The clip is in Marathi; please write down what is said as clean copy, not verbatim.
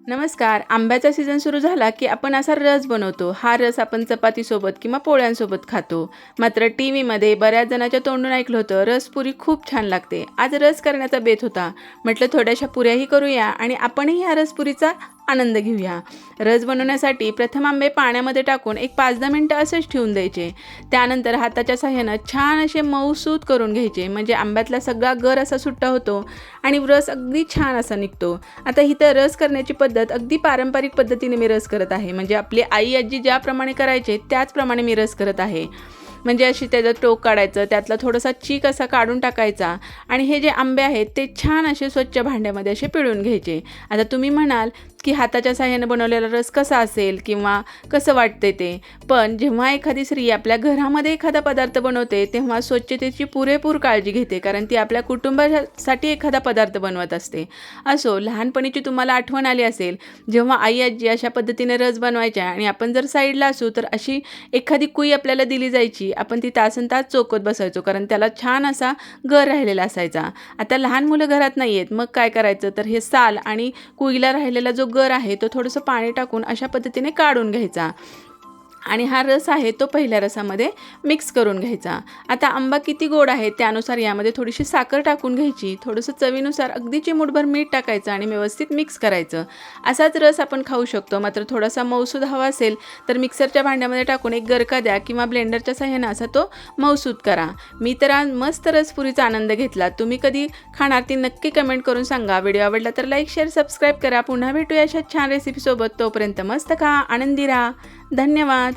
नमस्कार. आंब्याचा सीझन सुरू झाला की आपण असा रस बनवतो. हा रस आपण चपातीसोबत किंवा पोळ्यांसोबत खातो. मात्र टीव्हीमध्ये बऱ्याच जणांच्या तोंडून ऐकलं होतं, रसपुरी खूप छान लागते. आज रस करण्याचा बेत होता. म्हटलं थोड्याशा पुऱ्याही करूया आणि आपणही ह्या रसपुरीचा आनंद घेऊया. रस बनवण्यासाठी प्रथम आंबे पाण्यामध्ये टाकून एक 5-10 मिनटं असेच ठेवून द्यायचे. त्यानंतर हाताच्या साहाय्यानं छान असे मऊसूत करून घ्यायचे, म्हणजे आंब्यातला सगळा गर असा सुट्टा होतो आणि रस अगदी छान असा निघतो. आता इथं रस करण्याची पद्धत अगदी पारंपरिक पद्धतीने मी रस करत आहे. म्हणजे आपली आई आजी ज्याप्रमाणे करायचे त्याचप्रमाणे मी रस करत आहे. म्हणजे अशी त्याचं टोक काढायचं, त्यातला थोडासा चीक असा काढून टाकायचा आणि हे जे आंबे आहेत ते छान असे स्वच्छ भांड्यामध्ये असे पिळून घ्यायचे. आता तुम्ही म्हणाल की हाताच्या साहाय्यानं बनवलेला रस कसा असेल किंवा कसं वाटते ते, पण जेव्हा एखादी स्त्री आपल्या घरामध्ये एखादा पदार्थ बनवते तेव्हा स्वच्छतेची पुरेपूर काळजी घेते, कारण ती आपल्या कुटुंबासाठी एखादा पदार्थ बनवत असते. असो, लहानपणीची तुम्हाला आठवण आली असेल जेव्हा आई आजी अशा पद्धतीने रस बनवायच्या आणि आपण जर साईडला असू तर अशी एखादी कुई आपल्याला दिली जायची, आपण ती तासनतास चोखत बसायचो, कारण त्याला छान असा गर राहिलेला असायचा. आता लहान मुलं घरात नाही आहेत, मग काय करायचं, तर हे साल आणि कुईला राहिलेला जो गर आहे तो थोडंसं पाणी टाकून अशा पद्धतीने काढून घ्यायचा आणि हा रस आहे तो पहिल्या रसामध्ये मिक्स करून घ्यायचा. आता आंबा किती गोड आहे त्यानुसार यामध्ये थोडीशी साखर टाकून घ्यायची, थोडंसं चवीनुसार अगदी चिमूटभर मीठ टाकायचं आणि व्यवस्थित मिक्स करायचं. असाच रस आपण खाऊ शकतो. मात्र थोडासा मऊसूद हवा असेल तर मिक्सरच्या भांड्यामध्ये टाकून एक गरका द्या किंवा ब्लेंडरच्या साहाय्यानं असा तो मऊसूद करा. मी तर आज मस्त रसपुरीचा आनंद घेतला. तुम्ही कधी खाणार ती नक्की कमेंट करून सांगा. व्हिडिओ आवडला तर लाईक, शेअर, सबस्क्राईब करा. पुन्हा भेटूया अशा छान रेसिपीसोबत. तोपर्यंत मस्त खा, आनंदी राहा. धन्यवाद.